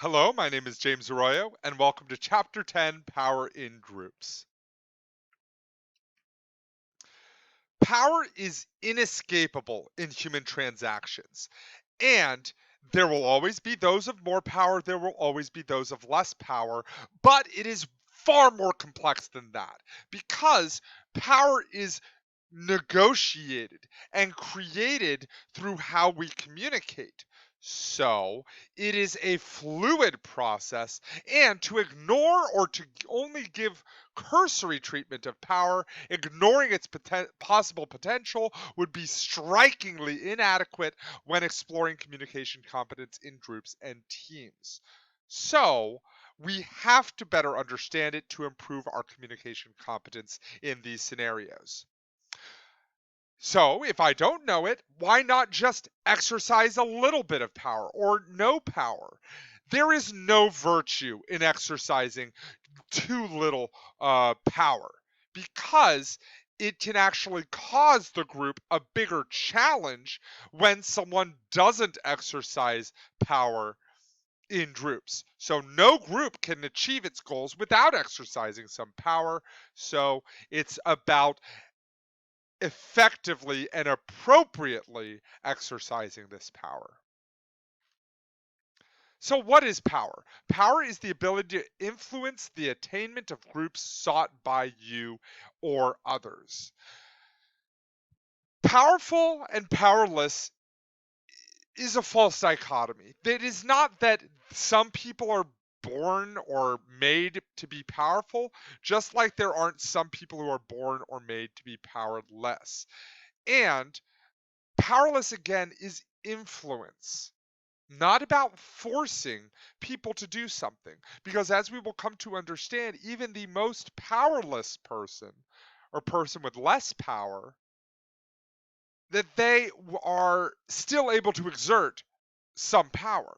Hello, my name is James Arroyo, and welcome to Chapter 10, Power in Groups. Power is inescapable in human transactions, and there will always be those of more power, there will always be those of less power, but it is far more complex than that because power is negotiated and created through how we communicate. So it is a fluid process, and to ignore or to only give cursory treatment of power, ignoring its possible potential, would be strikingly inadequate when exploring communication competence in groups and teams. So, we have to better understand it to improve our communication competence in these scenarios. So, if I don't know it, why not just exercise a little bit of power or no power? There is no virtue in exercising too little power because it can actually cause the group a bigger challenge when someone doesn't exercise power in groups. So no group can achieve its goals without exercising some power. So it's about effectively and appropriately exercising this power. So, what is power? Power is the ability to influence the attainment of groups sought by you or others. Powerful and powerless is a false dichotomy. It is not that some people are born or made to be powerful, just like there aren't some people who are born or made to be powerless. And powerless, again, is influence, not about forcing people to do something. Because as we will come to understand, even the most powerless person or person with less power, that they are still able to exert some power.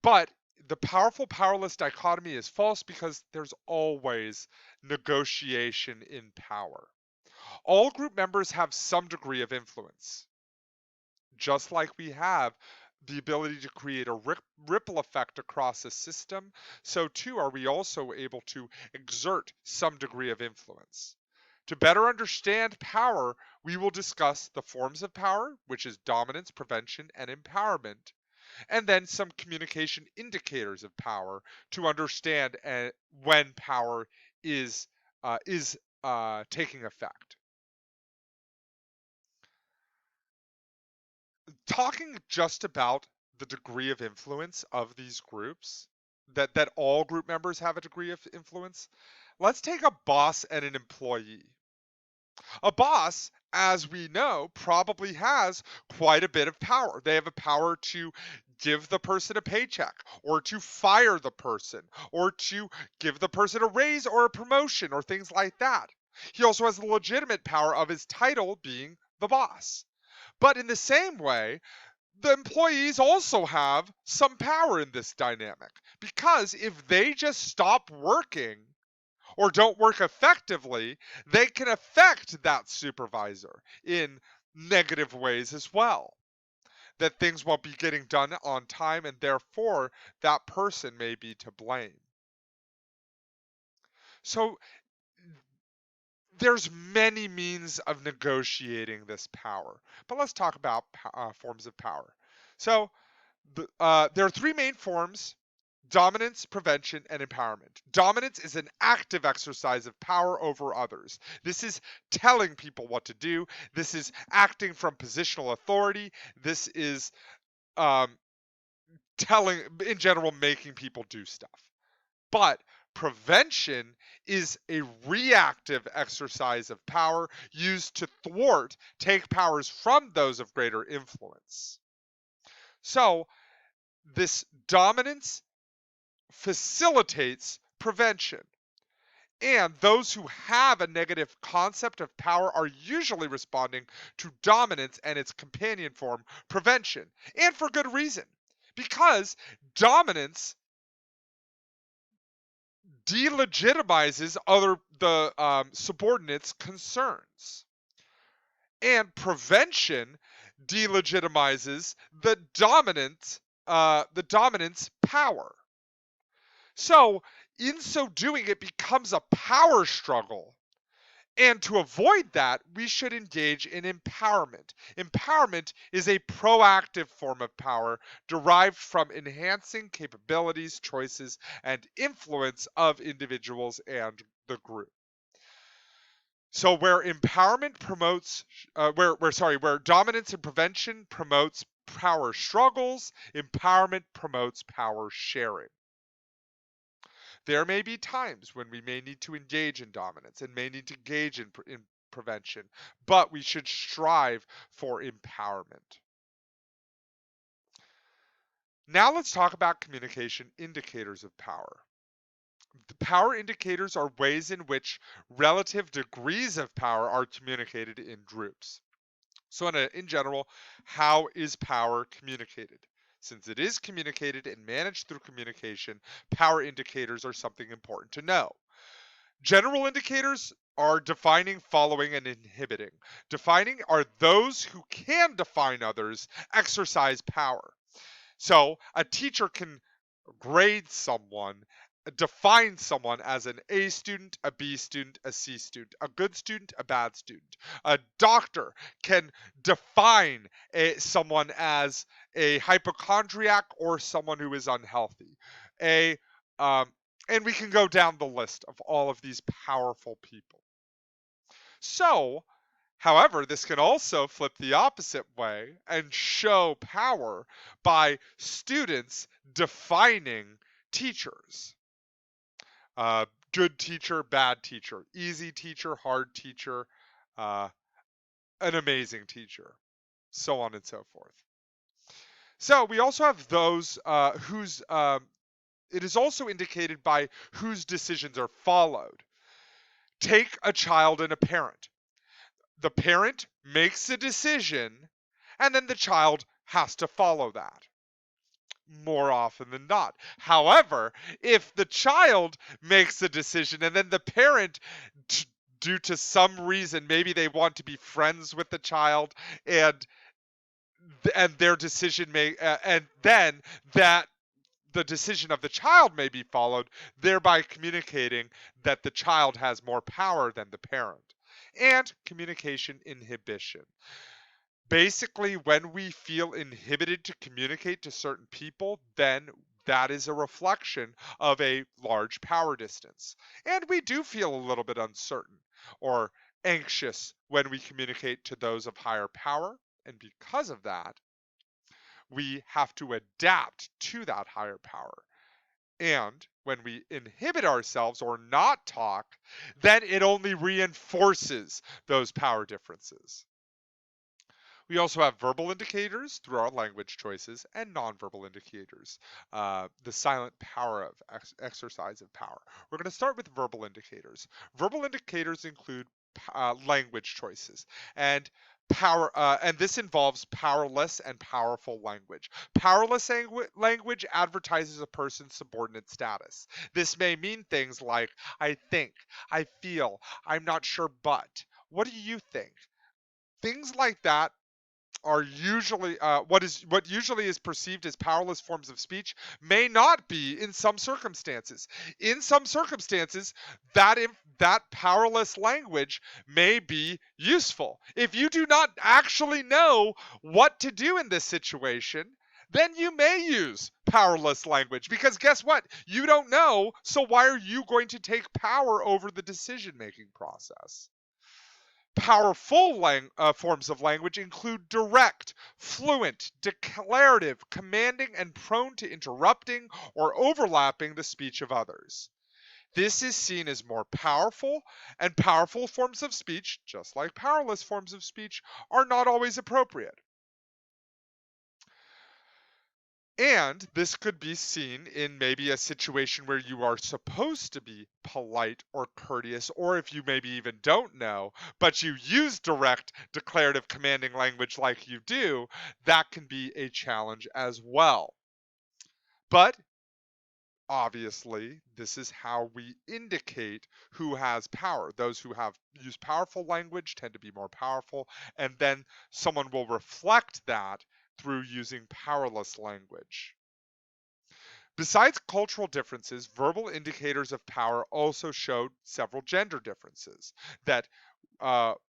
But the powerful powerless dichotomy is false because there's always negotiation in power. All group members have some degree of influence, just like we have the ability to create a ripple effect across a system, so too are we also able to exert some degree of influence. To better understand power, we will discuss the forms of power, which is dominance, prevention, and empowerment, and then some communication indicators of power to understand when power is taking effect. Talking just about the degree of influence of these groups, that all group members have a degree of influence, let's take a boss and an employee. A boss, as we know, probably has quite a bit of power. They have a power to give the person a paycheck or to fire the person or to give the person a raise or a promotion or things like that. He also has the legitimate power of his title being the boss. But in the same way, the employees also have some power in this dynamic because if they just stop working or don't work effectively, they can affect that supervisor in negative ways as well. That things won't be getting done on time, and therefore that person may be to blame. So there's many means of negotiating this power, but let's talk about forms of power. So there are three main forms: dominance, prevention, and empowerment. Dominance is an active exercise of power over others. This is telling people what to do. This is acting from positional authority. This is um, telling, in general, making people do stuff. But prevention is a reactive exercise of power used to thwart, take powers from those of greater influence. So, this dominance facilitates prevention. And those who have a negative concept of power are usually responding to dominance and its companion form, prevention. And for good reason. Because dominance delegitimizes the subordinates' concerns. And prevention delegitimizes the dominant the dominant's power. So, in so doing, it becomes a power struggle. And to avoid that, we should engage in empowerment. Empowerment is a proactive form of power derived from enhancing capabilities, choices, and influence of individuals and the group. So where empowerment promotes, where dominance and prevention promotes power struggles, empowerment promotes power sharing. There may be times when we may need to engage in dominance and may need to engage in prevention, but we should strive for empowerment. Now let's talk about communication indicators of power. The power indicators are ways in which relative degrees of power are communicated in groups. So in general, how is power communicated? Since it is communicated and managed through communication, power indicators are something important to know. General indicators are defining, following, and inhibiting. Defining are those who can define others, exercise power. So a teacher can grade someone, define someone as an A student, a B student, a C student, a good student, a bad student. A doctor can define someone as a hypochondriac or someone who is unhealthy. A um, and we can go down the list of all of these powerful people. So, however, this can also flip the opposite way and show power by students defining teachers. Good teacher, bad teacher, easy teacher, hard teacher, uh, an amazing teacher, so on and so forth. So we also have those whose it is also indicated by whose decisions are followed. Take a child and a parent. The parent makes a decision, and then the child has to follow that more often than not. However, if the child makes a decision and then the parent, due to some reason, maybe they want to be friends with the child, and their decision may, and then that the decision of the child may be followed, thereby communicating that the child has more power than the parent. And communication inhibition. Basically, when we feel inhibited to communicate to certain people, then that is a reflection of a large power distance. And we do feel a little bit uncertain or anxious when we communicate to those of higher power. And because of that, we have to adapt to that higher power. And when we inhibit ourselves or not talk, then it only reinforces those power differences. We also have verbal indicators through our language choices and nonverbal indicators, the silent power of exercise of power. We're going to start with verbal indicators. Verbal indicators include language choices and power, and this involves powerless and powerful language. Powerless language advertises a person's subordinate status. This may mean things like, I think, I feel, I'm not sure, but. What do you think? Things like that are usually what usually is perceived as powerless forms of speech may not be in some circumstances. In some circumstances, that powerless language may be useful. If you do not actually know what to do in this situation, then you may use powerless language because guess what? You don't know, so why are you going to take power over the decision-making process? Powerful forms of language include direct, fluent, declarative, commanding, and prone to interrupting or overlapping the speech of others. This is seen as more powerful, and powerful forms of speech, just like powerless forms of speech, are not always appropriate. And this could be seen in maybe a situation where you are supposed to be polite or courteous, or if you maybe even don't know, but you use direct, declarative, commanding language like you do, that can be a challenge as well. But obviously, this is how we indicate who has power. Those who have used powerful language tend to be more powerful, and then someone will reflect that through using powerless language. Besides cultural differences, verbal indicators of power also showed several gender differences that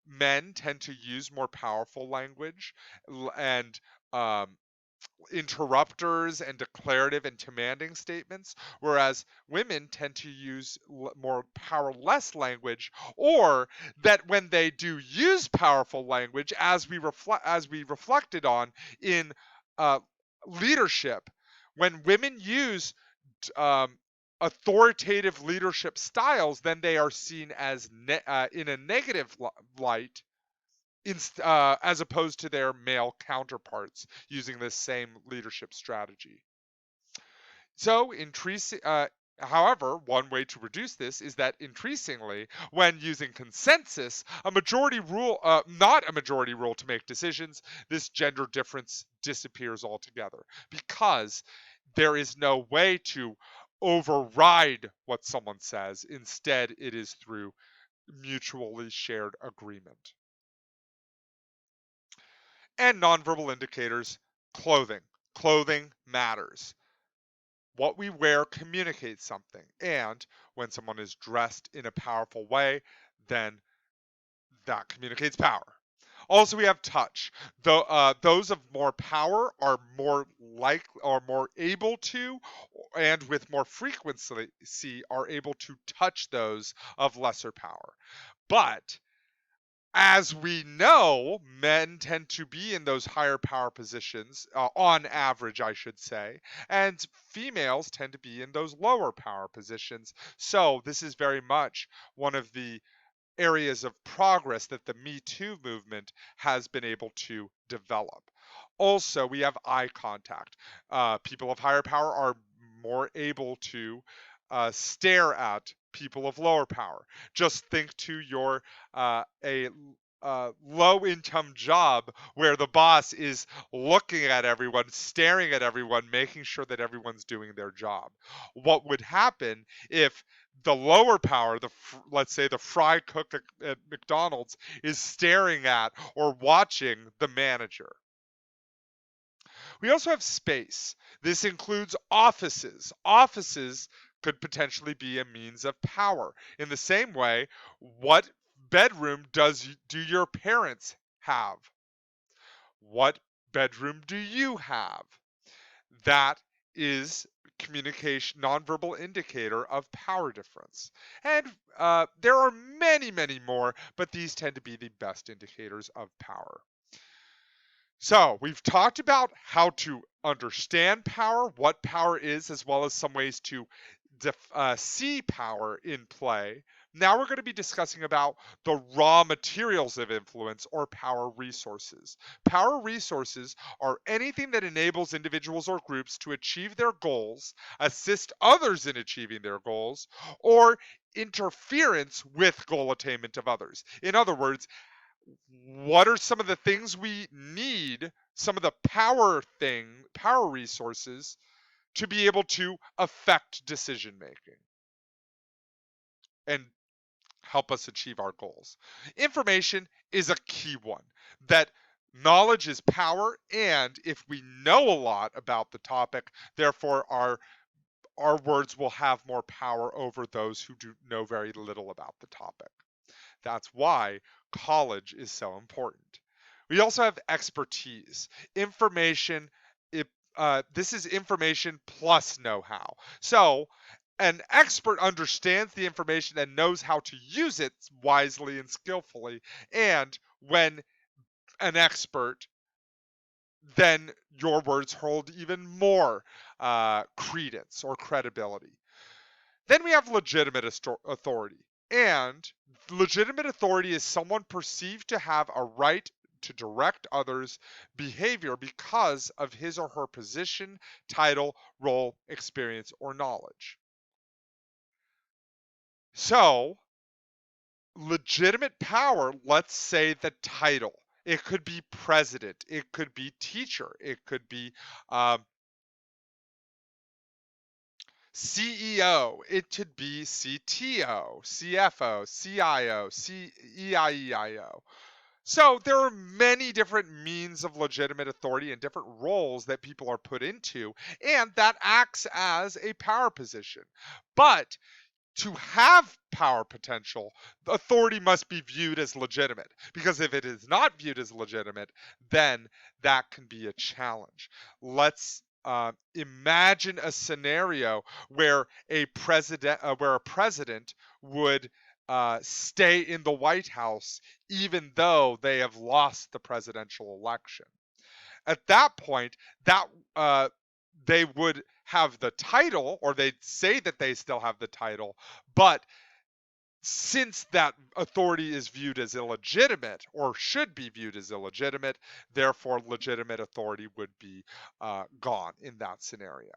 men tend to use more powerful language and um, interrupters and declarative and commanding statements, whereas women tend to use more powerless language, or that when they do use powerful language, as we reflected on in uh, leadership, when women use um, authoritative leadership styles, then they are seen as in a negative light as opposed to their male counterparts using this same leadership strategy. So, however, one way to reduce this is that increasingly, when using consensus, not a majority rule to make decisions, this gender difference disappears altogether because there is no way to override what someone says. Instead, it is through mutually shared agreement. And nonverbal indicators, clothing. Clothing matters. What we wear communicates something. And when someone is dressed in a powerful way, then that communicates power. Also, we have touch. Those of more power are more able to, and with more frequency, are able to touch those of lesser power. But as we know, men tend to be in those higher power positions, on average, I should say, and females tend to be in those lower power positions. So, this is very much one of the areas of progress that the Me Too movement has been able to develop. Also, we have eye contact. People of higher power are more able to stare at people of lower power. Just think to your a low income job where the boss is looking at everyone, staring at everyone, making sure that everyone's doing their job. What would happen if the lower power, let's say the fry cook at McDonald's, is staring at or watching the manager? We also have space. This includes offices. Offices could potentially be a means of power. In the same way, what bedroom do your parents have? What bedroom do you have? That is communication, nonverbal indicator of power difference. And there are many, many more, but these tend to be the best indicators of power. So we've talked about how to understand power, what power is, as well as some ways to see power in play. Now we're going to be discussing about the raw materials of influence, or power resources. Power resources are anything that enables individuals or groups to achieve their goals, assist others in achieving their goals, or interference with goal attainment of others. In other words, what are some of the things we need, some of the power resources to be able to affect decision making and help us achieve our goals? Information is a key one. That knowledge is power, and if we know a lot about the topic, therefore our words will have more power over those who do know very little about the topic. That's why college is so important. We also have expertise. Information, this is information plus know how. So, an expert understands the information and knows how to use it wisely and skillfully. And when an expert, then your words hold even more credence or credibility. Then we have legitimate authority. And legitimate authority is someone perceived to have a right to direct others' behavior because of his or her position, title, role, experience, or knowledge. So, legitimate power, let's say the title. It could be president, it could be teacher, it could be um, CEO, it could be CTO, CFO, CIO, CEIEIO. So there are many different means of legitimate authority and different roles that people are put into, and that acts as a power position. But to have power potential, the authority must be viewed as legitimate. Because if it is not viewed as legitimate, then that can be a challenge. Let's imagine a scenario where a president would stay in the White House even though they have lost the presidential election. At that point, that uh, they would have the title, or they'd say that they still have the title, but since that authority is viewed as illegitimate, or should be viewed as illegitimate, therefore legitimate authority would be gone in that scenario.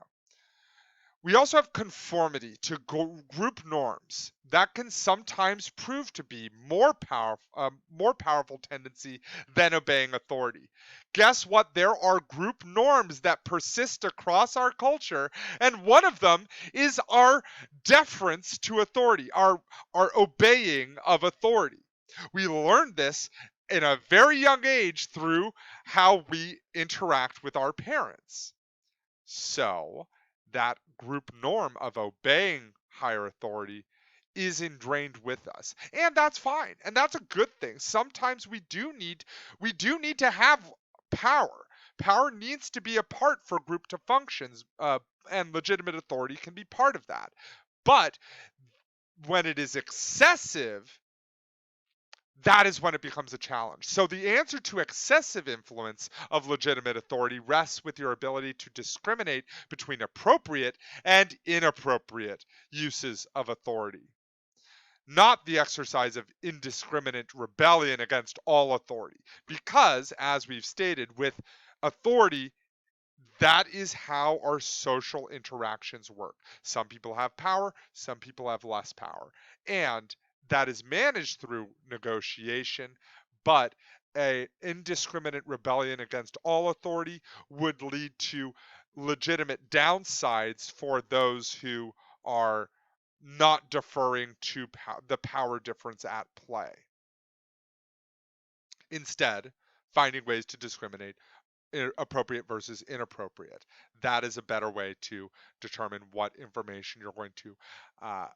We also have conformity to group norms that can sometimes prove to be more powerful tendency than obeying authority. Guess what? There are group norms that persist across our culture, and one of them is our deference to authority, our obeying of authority. We learned this in a very young age through how we interact with our parents. So, that group norm of obeying higher authority is ingrained with us. And that's fine. And that's a good thing. Sometimes we do need to have power. Power needs to be a part for group to functions, and legitimate authority can be part of that. But when it is excessive, that is when it becomes a challenge. So the answer to excessive influence of legitimate authority rests with your ability to discriminate between appropriate and inappropriate uses of authority, not the exercise of indiscriminate rebellion against all authority. Because, as we've stated, with authority, that is how our social interactions work. Some people have power, some people have less power. And that is managed through negotiation, but a indiscriminate rebellion against all authority would lead to legitimate downsides for those who are not deferring to the power difference at play. Instead, finding ways to discriminate appropriate versus inappropriate. That is a better way to determine what information you're going to, uh,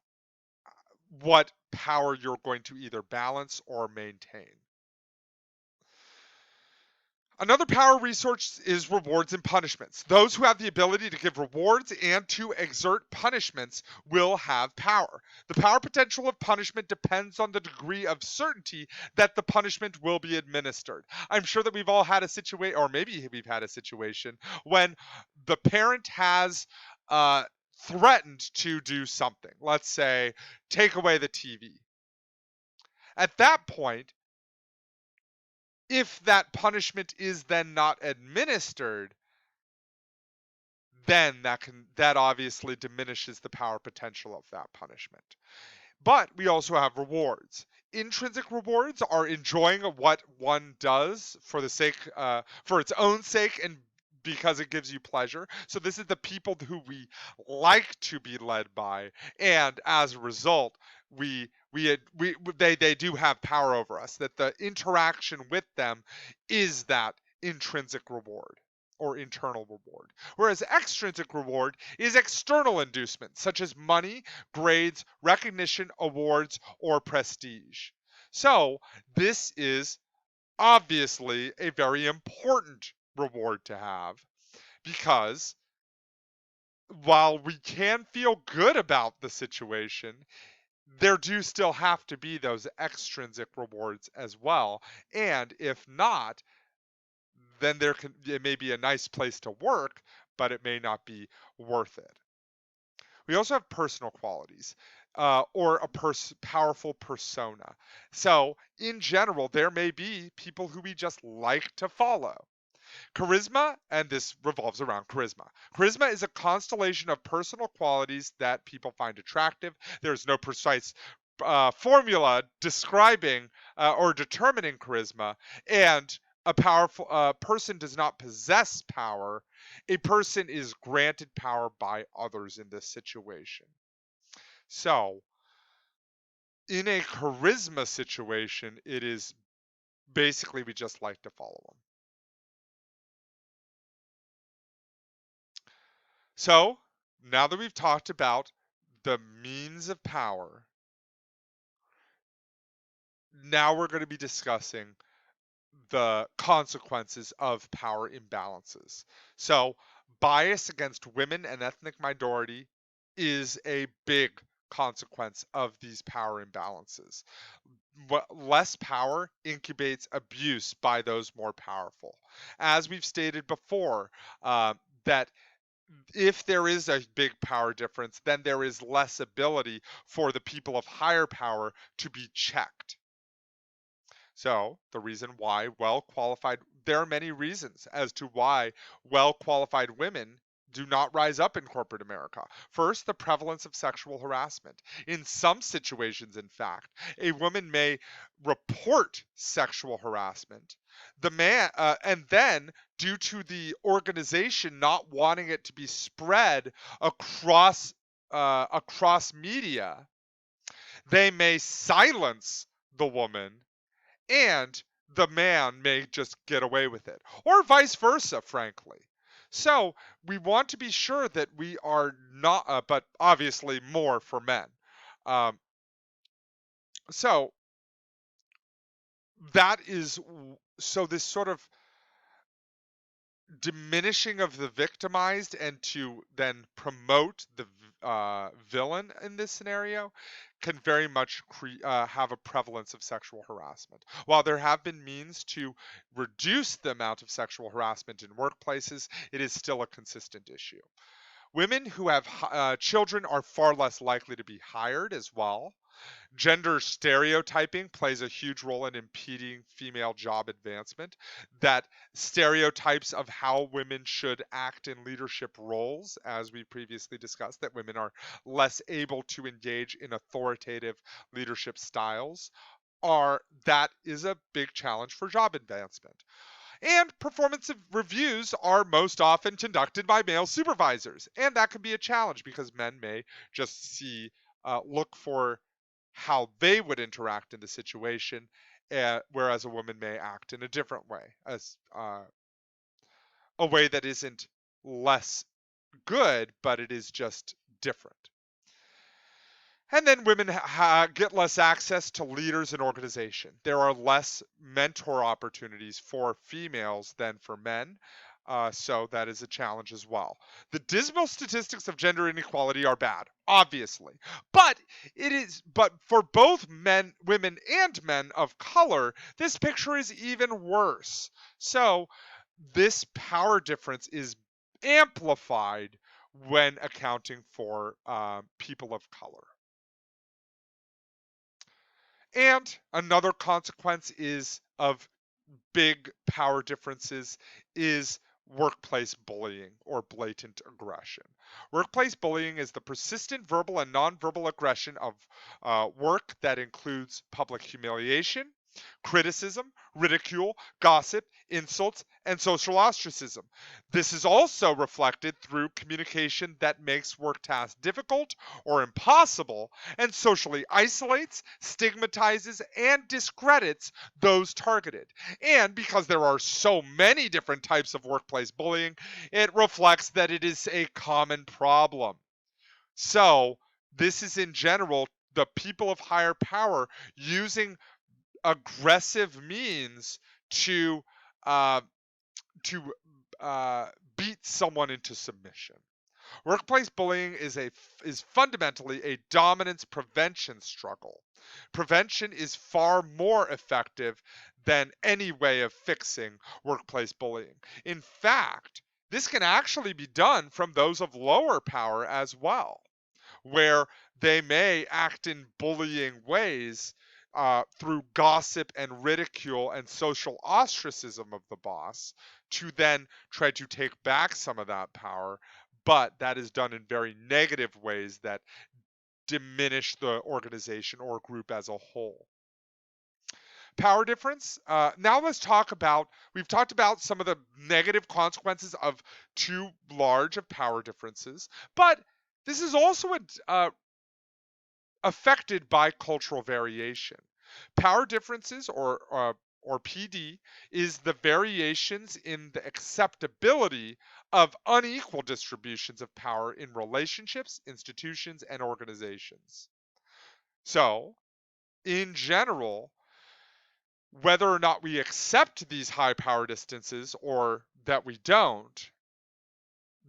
what power you're going to either balance or maintain. Another power resource is rewards and punishments. Those who have the ability to give rewards and to exert punishments will have power. The power potential of punishment depends on the degree of certainty that the punishment will be administered. I'm sure that we've all had a situation, or maybe we've had a situation, when the parent has threatened to do something. Let's say, take away the TV. At that point, if that punishment is then not administered, then that obviously diminishes the power potential of that punishment. But we also have rewards. Intrinsic rewards are enjoying what one does for the sake, for its own sake, and because it gives you pleasure. So this is the people who we like to be led by, and as a result, they do have power over us. That the interaction with them is that intrinsic reward or internal reward. Whereas extrinsic reward is external inducement, such as money, grades, recognition, awards, or prestige. So this is obviously a very important reward to have, because while we can feel good about the situation, there do still have to be those extrinsic rewards as well. And if not, then it may be a nice place to work, but it may not be worth it. We also have personal qualities, or a powerful persona. So, in general, there may be people who we just like to follow. Charisma, and this revolves around charisma. Charisma is a constellation of personal qualities that people find attractive. There's no precise formula describing or determining charisma, and a powerful person does not possess power. A person is granted power by others in this situation. So, in a charisma situation, it is Basically, we just like to follow them. So now that we've talked about the means of power, now we're going to be discussing the consequences of power imbalances. So, bias against women and ethnic minority is a big consequence of these power imbalances. Less power incubates abuse by those more powerful. As we've stated before, that if there is a big power difference, then there is less ability for the people of higher power to be checked. So, the reason why there are many reasons as to why well qualified women do not rise up in corporate America. First, the prevalence of sexual harassment. In some situations, in fact, a woman may report sexual harassment. And then, due to the organization not wanting it to be spread across media, they may silence the woman and the man may just get away with it, or vice versa, frankly. So we want to be sure that we are not, but obviously more for men. Um, so that is, so this sort of diminishing of the victimized and to then promote the villain in this scenario can very much have a prevalence of sexual harassment. While there have been means to reduce the amount of sexual harassment in workplaces, it is still a consistent issue. Women who have children are far less likely to be hired as well. Gender stereotyping plays a huge role in impeding female job advancement. That stereotypes of how women should act in leadership roles, as we previously discussed, that women are less able to engage in authoritative leadership styles, that is a big challenge for job advancement. And performance reviews are most often conducted by male supervisors. And that can be a challenge because men may just look for how they would interact in the situation, whereas a woman may act in a different way, as a way that isn't less good, but it is just different. And then women get less access to leaders and organization. There are less mentor opportunities for females than for men. So that is a challenge as well. The dismal statistics of gender inequality are bad, obviously, but for both men, women, and men of color, this picture is even worse. So this power difference is amplified when accounting for people of color. And another consequence is of big power differences is workplace bullying or blatant aggression. Workplace bullying is the persistent verbal and nonverbal aggression of work that includes public humiliation, criticism, ridicule, gossip, insults, and social ostracism. This is also reflected through communication that makes work tasks difficult or impossible and socially isolates, stigmatizes, and discredits those targeted. And because there are so many different types of workplace bullying, it reflects that it is a common problem. So, this is in general the people of higher power using aggressive means to uh, to beat someone into submission. Workplace bullying is fundamentally a dominance prevention struggle. Prevention is far more effective than any way of fixing workplace bullying. In fact, this can actually be done from those of lower power as well, where they may act in bullying ways through gossip and ridicule and social ostracism of the boss to then try to take back some of that power. But that is done in very negative ways that diminish the organization or group as a whole. Power difference. Now let's talk about, we've talked about some of the negative consequences of too large of power differences, but this is also affected by cultural variation. Power differences or or PD, is the variations in the acceptability of unequal distributions of power in relationships, institutions, and organizations. So, in general, whether or not we accept these high power distances or that we don't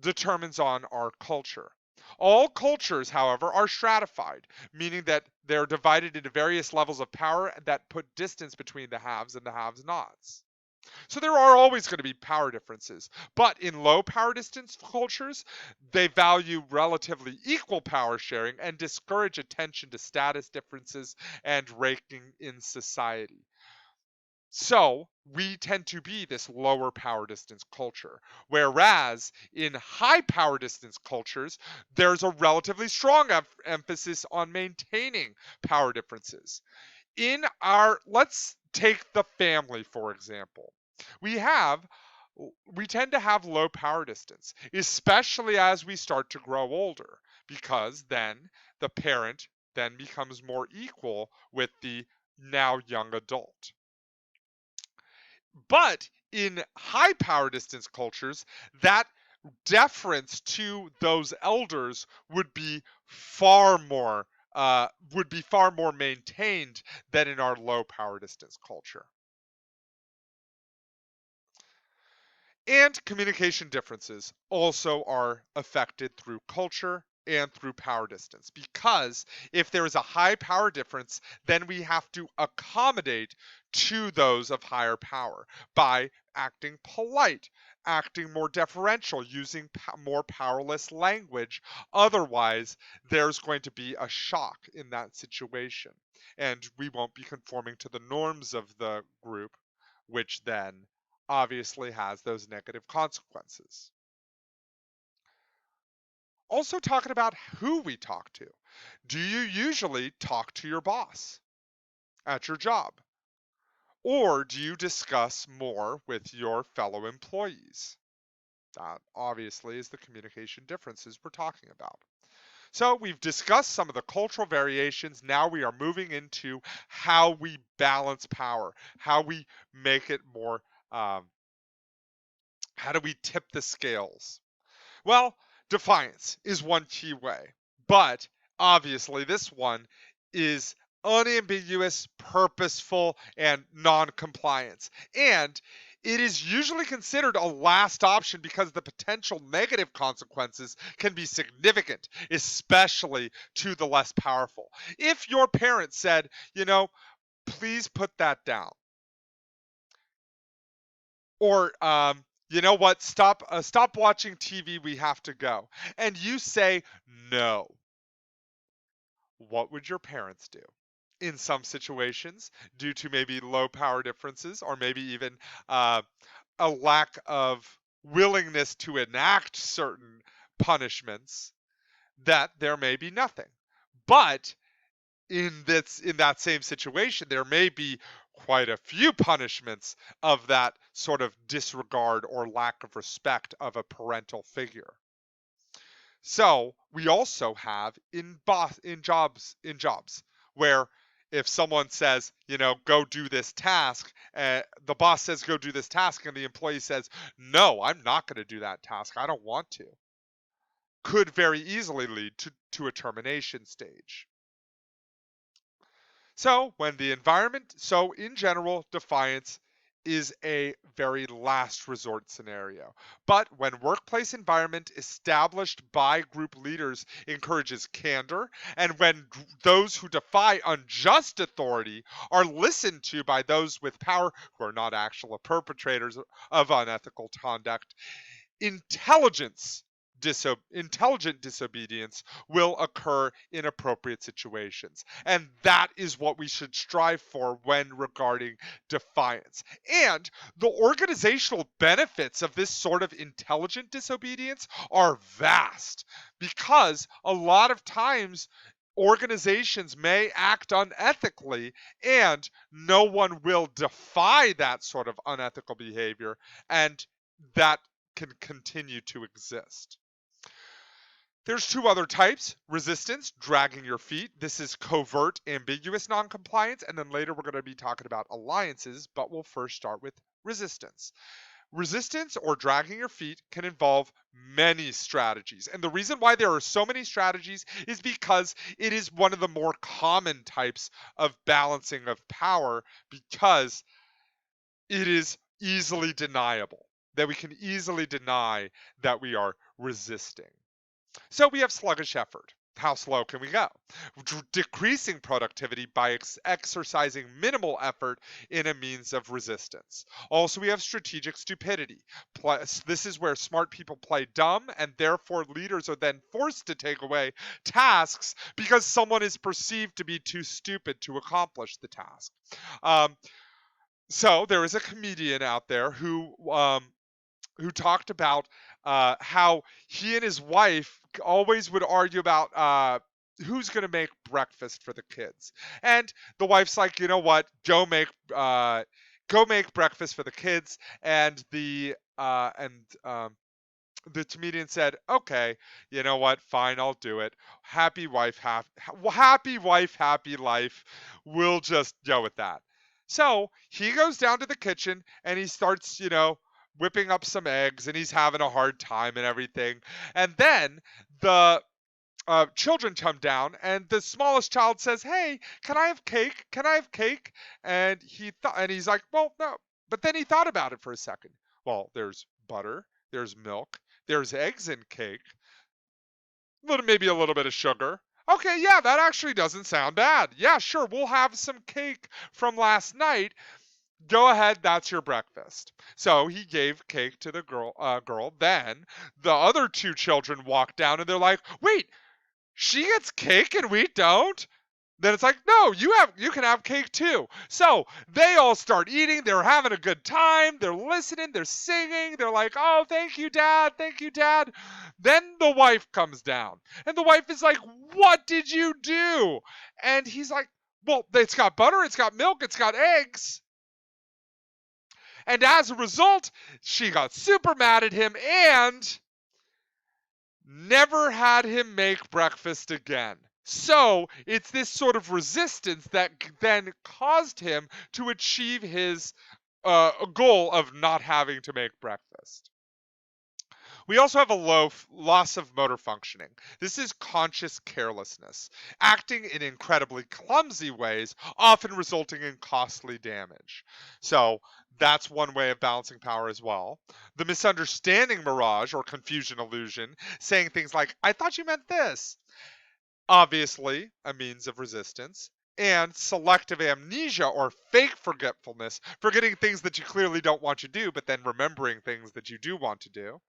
determines on our culture. All cultures, however, are stratified, meaning that they're divided into various levels of power that put distance between the haves and the have-nots. So there are always going to be power differences, but in low power distance cultures, they value relatively equal power sharing and discourage attention to status differences and ranking in society. So we tend to be this lower power distance culture. Whereas in high power distance cultures, there's a relatively strong emphasis on maintaining power differences. Let's take the family, for example. We have we tend to have low power distance, especially as we start to grow older, because then the parent then becomes more equal with the now young adult. But in high power distance cultures, that deference to those elders would be far more maintained than in our low power distance culture. And communication differences also are affected through culture and through power distance. Because if there is a high power difference, then we have to accommodate to those of higher power by acting polite, acting more deferential, using more powerless language. Otherwise, there's going to be a shock in that situation. And we won't be conforming to the norms of the group, which then obviously has those negative consequences. Also, talking about who we talk to. Do you usually talk to your boss at your job? Or do you discuss more with your fellow employees? That obviously is the communication differences we're talking about. So we've discussed some of the cultural variations. Now we are moving into how we balance power, how we make it more, how do we tip the scales? Well, defiance is one key way, but obviously this one is unambiguous, purposeful, and non-compliance. And it is usually considered a last option because the potential negative consequences can be significant, especially to the less powerful. If your parents said, please put that down, or you know what, stop watching TV, we have to go, and you say no, what would your parents do? In some situations, due to maybe low power differences or maybe even uh, a lack of willingness to enact certain punishments, that there may be nothing. But in that same situation, there may be quite a few punishments of that sort of disregard or lack of respect of a parental figure. So we also have in jobs where if someone says, go do this task, the boss says go do this task, and the employee says, no, I'm not going to do that task, I don't want to, could very easily lead to a termination stage. So in general, defiance is a very last resort scenario. But when workplace environment established by group leaders encourages candor, and when those who defy unjust authority are listened to by those with power who are not actual perpetrators of unethical conduct, intelligence intelligent disobedience will occur in appropriate situations. And that is what we should strive for when regarding defiance. And the organizational benefits of this sort of intelligent disobedience are vast, because a lot of times organizations may act unethically and no one will defy that sort of unethical behavior, and that can continue to exist. There's two other types: resistance, dragging your feet. This is covert, ambiguous noncompliance. And then later we're going to be talking about alliances, but we'll first start with resistance. Resistance or dragging your feet can involve many strategies. And the reason why there are so many strategies is because it is one of the more common types of balancing of power, because it is easily deniable, that we can easily deny that we are resisting. So we have sluggish effort. How slow can we go? Decreasing productivity by exercising minimal effort in a means of resistance. Also, we have strategic stupidity. This is where smart people play dumb, and therefore leaders are then forced to take away tasks because someone is perceived to be too stupid to accomplish the task. Um, so there is a comedian out there who talked about how he and his wife always would argue about who's going to make breakfast for the kids. And the wife's like, you know what, go make breakfast for the kids. And the comedian said, okay, you know what, fine, I'll do it. Happy wife, happy life. We'll just go with that. So he goes down to the kitchen and he starts, whipping up some eggs, and he's having a hard time and everything. And then the children come down, and the smallest child says, "Hey, can I have cake? Can I have cake?" And he's like, "Well, no." But then he thought about it for a second. Well, there's butter, there's milk, there's eggs in cake, maybe a little bit of sugar. Okay, yeah, that actually doesn't sound bad. Yeah, sure, we'll have some cake from last night. Go ahead, that's your breakfast. So he gave cake to the girl. Then the other two children walk down and they're like, "Wait, she gets cake and we don't?" Then it's like, "No, you can have cake too." So they all start eating, they're having a good time, they're listening, they're singing, they're like, "Oh, thank you, Dad, thank you, Dad." Then the wife comes down, and the wife is like, "What did you do?" And he's like, "Well, it's got butter, it's got milk, it's got eggs." And as a result, she got super mad at him and never had him make breakfast again. So it's this sort of resistance that then caused him to achieve his goal of not having to make breakfast. We also have a loss of motor functioning. This is conscious carelessness, acting in incredibly clumsy ways, often resulting in costly damage. So that's one way of balancing power as well. The misunderstanding mirage or confusion illusion, saying things like, "I thought you meant this," obviously a means of resistance. And selective amnesia or fake forgetfulness, forgetting things that you clearly don't want to do, but then remembering things that you do want to do.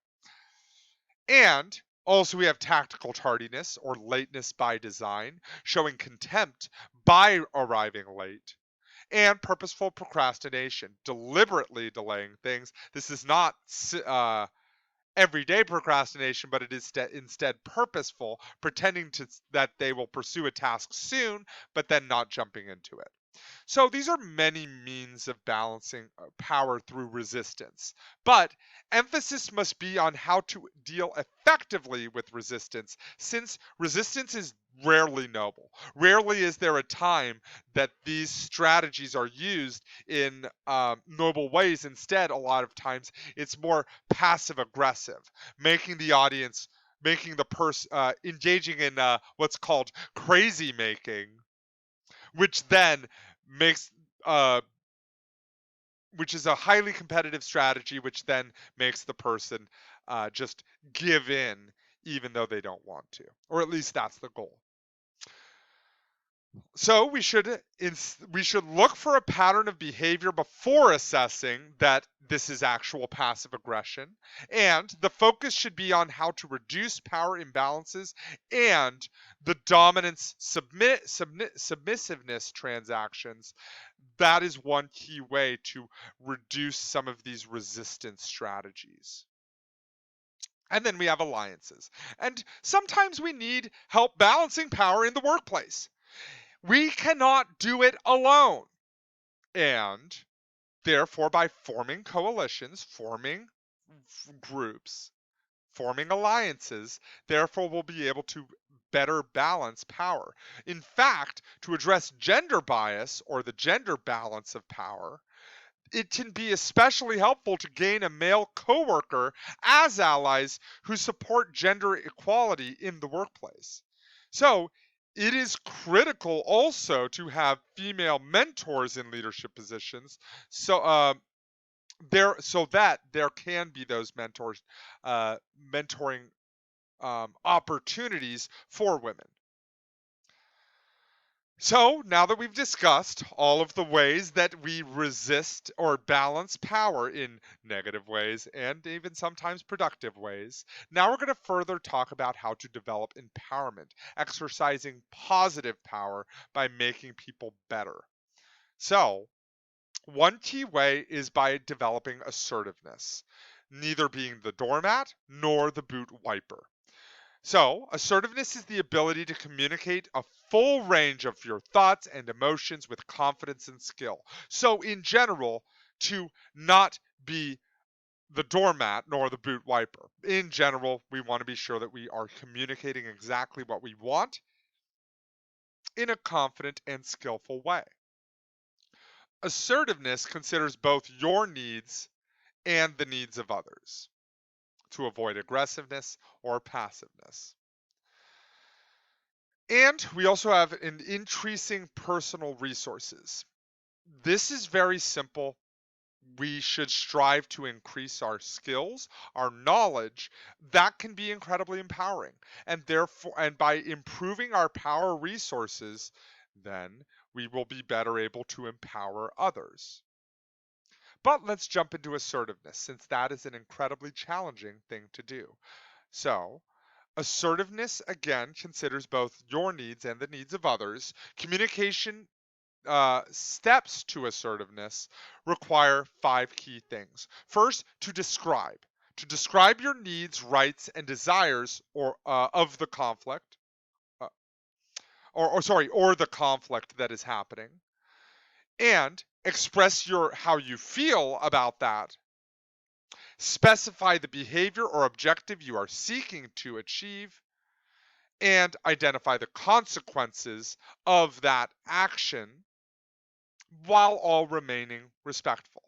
And also, we have tactical tardiness or lateness by design, showing contempt by arriving late. And purposeful procrastination, deliberately delaying things. This is not everyday procrastination, but it is instead purposeful, pretending that they will pursue a task soon, but then not jumping into it. So these are many means of balancing power through resistance, but emphasis must be on how to deal effectively with resistance, since resistance is rarely noble. Rarely is there a time that these strategies are used in noble ways. Instead, a lot of times it's more passive aggressive, making the audience, making the person engaging in what's called crazy making, which then makes which is a highly competitive strategy, which then makes the person just give in even though they don't want to, or at least that's the goal. So we should look for a pattern of behavior before assessing that this is actual passive aggression, and the focus should be on how to reduce power imbalances and the dominance submissiveness transactions. That is one key way to reduce some of these resistance strategies. And then we have alliances. And sometimes we need help balancing power in the workplace. We cannot do it alone. And therefore, by forming coalitions, forming groups, forming alliances, therefore will be able to better balance power. In fact, to address gender bias or the gender balance of power, it can be especially helpful to gain a male coworker as allies who support gender equality in the workplace. So, it is critical also to have female mentors in leadership positions, so so that there can be those mentoring opportunities for women. So, now that we've discussed all of the ways that we resist or balance power in negative ways and even sometimes productive ways, now we're going to further talk about how to develop empowerment, exercising positive power by making people better. So, one key way is by developing assertiveness, neither being the doormat nor the boot wiper. So, assertiveness is the ability to communicate a full range of your thoughts and emotions with confidence and skill. So, in general, to not be the doormat nor the boot wiper. In general, we want to be sure that we are communicating exactly what we want in a confident and skillful way. Assertiveness considers both your needs and the needs of others to avoid aggressiveness or passiveness. And we also have an increasing personal resources. This is very simple. We should strive to increase our skills, our knowledge. That can be incredibly empowering. And therefore, and by improving our power resources, then we will be better able to empower others. But let's jump into assertiveness, since that is an incredibly challenging thing to do. So, assertiveness, again, considers both your needs and the needs of others. Communication steps to assertiveness require 5 key things. First, to describe. To describe your needs, rights, and desires or of the conflict, uh, or the conflict that is happening, and express how you feel about that. Specify the behavior or objective you are seeking to achieve, and identify the consequences of that action while all remaining respectful.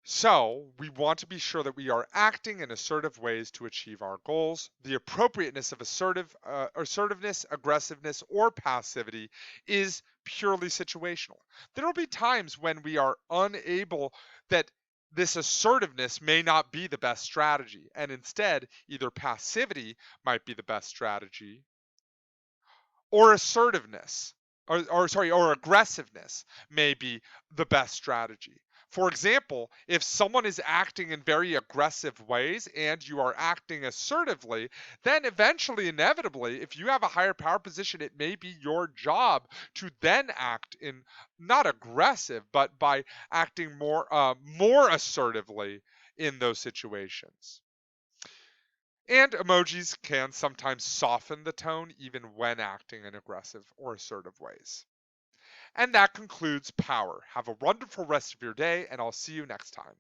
So, we want to be sure that we are acting in assertive ways to achieve our goals. The appropriateness of assertiveness, aggressiveness, or passivity is purely situational. There will be times when we are unable, that this assertiveness may not be the best strategy, and instead, either passivity might be the best strategy, or assertiveness, or aggressiveness may be the best strategy. For example, if someone is acting in very aggressive ways and you are acting assertively, then eventually, inevitably, if you have a higher power position, it may be your job to then act in not aggressive, but by acting more assertively in those situations. And emojis can sometimes soften the tone even when acting in aggressive or assertive ways. And that concludes power. Have a wonderful rest of your day, and I'll see you next time.